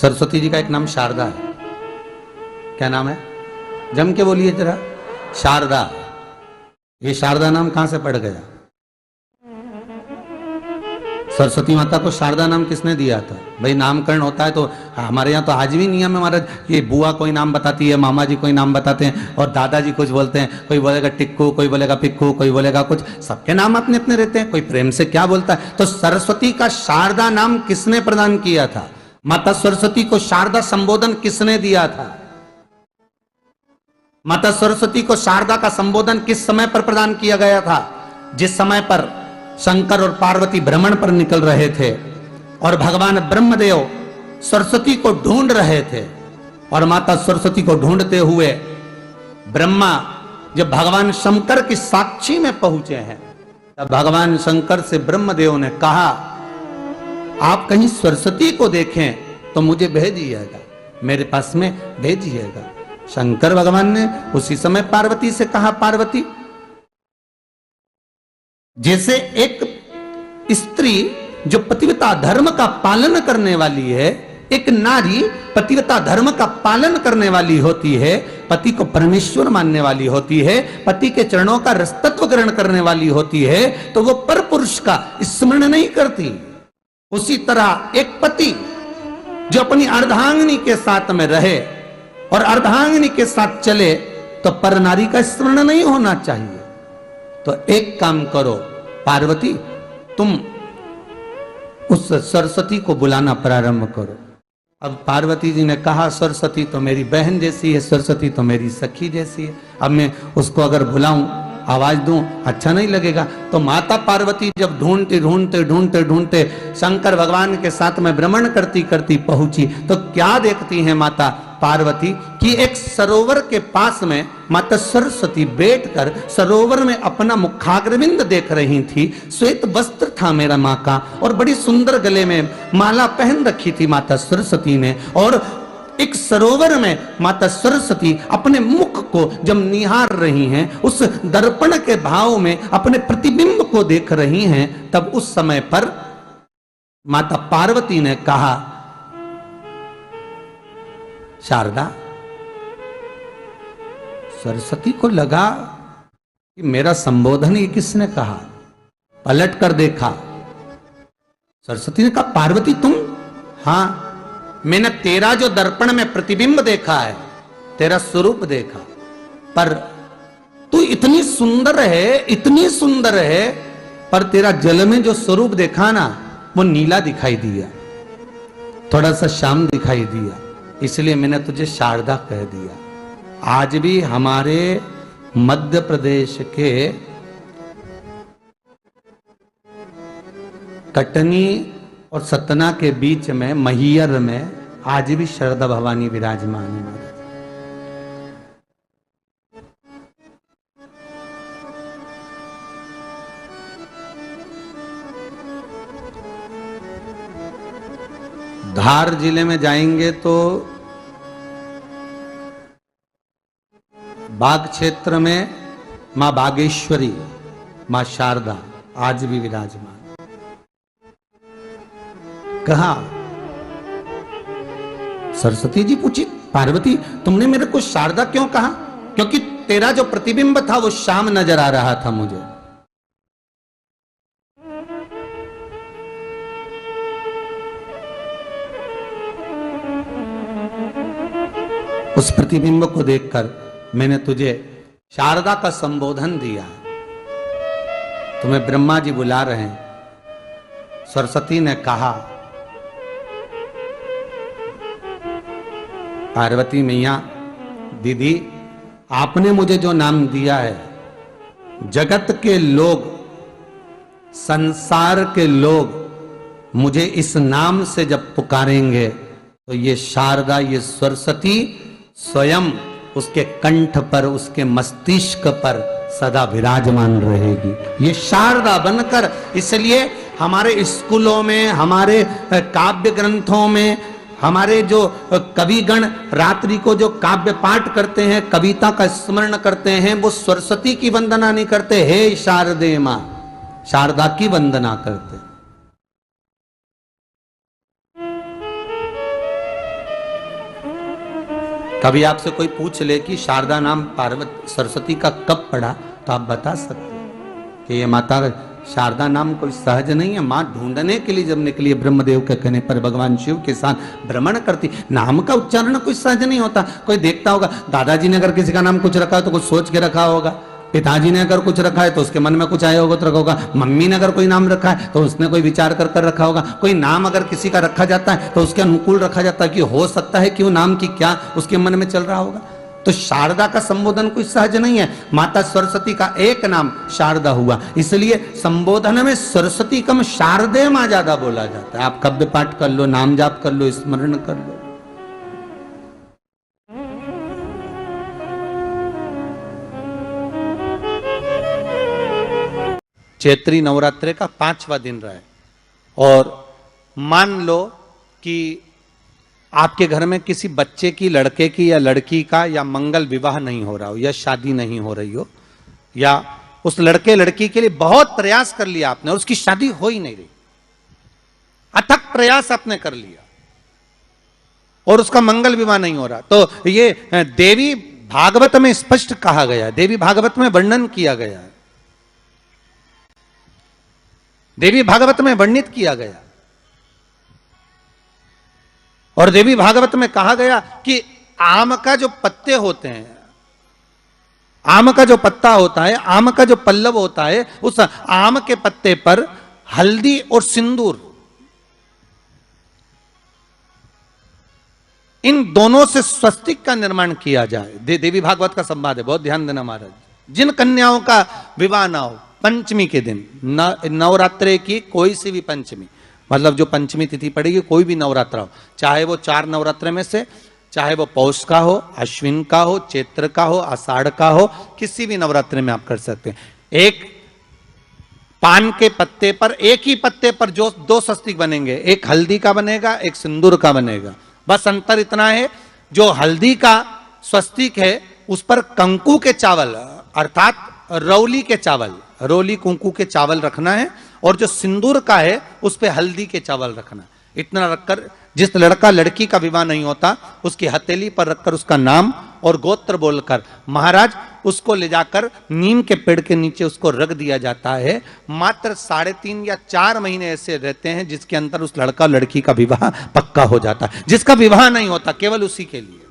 सरस्वती जी का एक नाम शारदा है। क्या नाम है? जम के बोलिए जरा। शारदा। ये शारदा नाम कहां से पड़ गया? सरस्वती माता को शारदा नाम किसने दिया था? भाई नामकरण होता है तो हमारे यहाँ तो आज भी नियम है महाराज, ये बुआ कोई नाम बताती है, मामा जी कोई नाम बताते हैं और दादाजी कुछ बोलते हैं, कोई बोलेगा टिक्कू, कोई बोलेगा पिक्कू, कोई बोलेगा कुछ, सबके नाम अपने अपने रहते हैं, कोई प्रेम से क्या बोलता है। तो सरस्वती का शारदा नाम किसने प्रदान किया था? माता सरस्वती को शारदा संबोधन किसने दिया था? माता सरस्वती को शारदा का संबोधन किस समय पर प्रदान किया गया था? जिस समय पर शंकर और पार्वती भ्रमण पर निकल रहे थे और भगवान ब्रह्मदेव सरस्वती को ढूंढ रहे थे, और माता सरस्वती को ढूंढते हुए ब्रह्मा जब भगवान शंकर की साक्षी में पहुंचे हैं, तब भगवान शंकर से ब्रह्मदेव ने कहा आप कहीं सरस्वती को देखें तो मुझे भेजिएगा, मेरे पास में भेजिएगा। शंकर भगवान ने उसी समय पार्वती से कहा, पार्वती, जैसे एक स्त्री जो पतिव्रता धर्म का पालन करने वाली है, एक नारी पतिव्रता धर्म का पालन करने वाली होती है, पति को परमेश्वर मानने वाली होती है, पति के चरणों का रसतत्व ग्रहण करने वाली होती है, तो वो पर पुरुष का स्मरण नहीं करती। उसी तरह एक पति जो अपनी अर्धांगिनी के साथ में रहे और अर्धांगिनी के साथ चले तो पर नारी का स्मरण नहीं होना चाहिए। तो एक काम करो पार्वती, तुम उस सरस्वती को बुलाना प्रारंभ करो। अब पार्वती जी ने कहा सरस्वती तो मेरी बहन जैसी है, सरस्वती तो मेरी सखी जैसी है, अब मैं उसको अगर बुलाऊं, आवाज दूं, अच्छा नहीं लगेगा। तो माता पार्वती जब ढूंढते ढूंढते ढूंढते ढूंढते शंकर भगवान के साथ में भ्रमण करती करती पहुंची, तो क्या देखती हैं माता पार्वती कि एक सरोवर के पास में माता सरस्वती बैठकर सरोवर में अपना मुखाग्रविंद देख रही थी। श्वेत वस्त्र था मेरा माँ का और बड़ी सुंदर गले में माला पहन रखी थी माता सरस्वती ने, और एक सरोवर में माता सरस्वती अपने मुख को जब निहार रही हैं, उस दर्पण के भाव में अपने प्रतिबिंब को देख रही हैं, तब उस समय पर माता पार्वती ने कहा शारदा, सरस्वती को लगा कि मेरा संबोधन ये किसने कहा, पलट कर देखा, सरस्वती ने कहा पार्वती तुम? हाँ, मैंने तेरा जो दर्पण में प्रतिबिंब देखा है, तेरा स्वरूप देखा, पर तू इतनी सुंदर है, इतनी सुंदर है, पर तेरा जल में जो स्वरूप देखा ना वो नीला दिखाई दिया, थोड़ा सा श्याम दिखाई दिया, इसलिए मैंने तुझे शारदा कह दिया। आज भी हमारे मध्य प्रदेश के कटनी और सतना के बीच में महियर में आज भी शारदा भवानी विराजमान है महाराज। धार जिले में जाएंगे तो बाग क्षेत्र में मां बागेश्वरी, मां शारदा आज भी विराजमान। कहा सरस्वती जी पूछी पार्वती तुमने मेरे को शारदा क्यों कहा? क्योंकि तेरा जो प्रतिबिंब था वो श्याम नजर आ रहा था मुझे। उस प्रतिबिंब को देखकर मैंने तुझे शारदा का संबोधन दिया। तुम्हें ब्रह्मा जी बुला रहे हैं। सरस्वती ने कहा पार्वती मैया, दीदी आपने मुझे जो नाम दिया है, जगत के लोग, संसार के लोग मुझे इस नाम से जब पुकारेंगे तो ये शारदा, ये सरस्वती स्वयं उसके कंठ पर, उसके मस्तिष्क पर सदा विराजमान रहेगी, ये शारदा बनकर। इसलिए हमारे स्कूलों में, हमारे काव्य ग्रंथों में, हमारे जो कविगण रात्रि को जो काव्य पाठ करते हैं, कविता का स्मरण करते हैं, वो सरस्वती की वंदना नहीं करते, हे शारदे मां, शारदा की वंदना करते। कभी आपसे कोई पूछ ले कि शारदा नाम पार्वती सरस्वती का कब पड़ा, तो आप बता सकते हैं कि ये माता शारदा नाम कोई सहज नहीं है। माँ ढूंढने के लिए जब निकली ब्रह्मदेव के कहने पर भगवान शिव के साथ भ्रमण करती, नाम का उच्चारण कोई सहज नहीं होता। कोई देखता होगा, दादाजी ने अगर किसी का नाम कुछ रखा है तो कुछ सोच के रखा होगा, पिताजी ने अगर कुछ रखा है तो उसके मन में कुछ आया होगा तो रखा होगा, मम्मी ने अगर कोई नाम रखा है तो उसने कोई विचार कर कर रखा होगा। कोई नाम अगर किसी का रखा जाता है तो उसके अनुकूल रखा जाता है कि हो सकता है कि वो नाम की क्या उसके मन में चल रहा होगा। तो शारदा का संबोधन कोई सहज नहीं है। माता सरस्वती का एक नाम शारदा हुआ, इसलिए संबोधन में सरस्वती कम शारदे मां ज्यादा बोला जाता है। आप काव्य पाठ कर लो, नाम जाप कर लो, स्मरण कर लो। चैत्री नवरात्रे का 5वां दिन रहा है और मान लो कि आपके घर में किसी बच्चे की, लड़के की या लड़की का या मंगल विवाह नहीं हो रहा हो या शादी नहीं हो रही हो, या उस लड़के लड़की के लिए बहुत प्रयास कर लिया आपने और उसकी शादी हो ही नहीं रही, अथक प्रयास आपने कर लिया और उसका मंगल विवाह नहीं हो रहा, तो ये देवी भागवत में स्पष्ट कहा गया, देवी भागवत में वर्णन किया गया, देवी भागवत में वर्णित किया गया। और देवी भागवत में कहा गया कि आम का जो पत्ते होते हैं, आम का जो पत्ता होता है, आम का जो पल्लव होता है, उस आम के पत्ते पर हल्दी और सिंदूर, इन दोनों से स्वस्तिक का निर्माण किया जाए। देवी भागवत का संवाद है, बहुत ध्यान देना महाराज। जिन कन्याओं का विवाह ना हो पंचमी के दिन, नवरात्रे की कोई सी भी पंचमी, मतलब जो पंचमी तिथि पड़ेगी, कोई भी नवरात्रा हो, चाहे वो 4 नवरात्रे में से, चाहे वो पौष का हो, अश्विन का हो, चैत्र का हो, आषाढ़ का हो, किसी भी नवरात्रे में आप कर सकते हैं। एक पान के पत्ते पर, एक ही पत्ते पर जो 2 स्वस्तिक बनेंगे, एक हल्दी का बनेगा, एक सिंदूर का बनेगा। बस अंतर इतना है, जो हल्दी का स्वस्तिक है उस पर कंकु के चावल अर्थात रौली के चावल, रोली कुंकू के चावल रखना है, और जो सिंदूर का है उस पे हल्दी के चावल रखना। इतना रखकर जिस लड़का लड़की का विवाह नहीं होता उसकी हथेली पर रखकर उसका नाम और गोत्र बोलकर महाराज उसको ले जाकर नीम के पेड़ के नीचे उसको रख दिया जाता है। मात्र 3.5 या 4 महीने ऐसे रहते हैं जिसके अंदर उस लड़का लड़की का विवाह पक्का हो जाता है। जिसका विवाह नहीं होता केवल उसी के लिए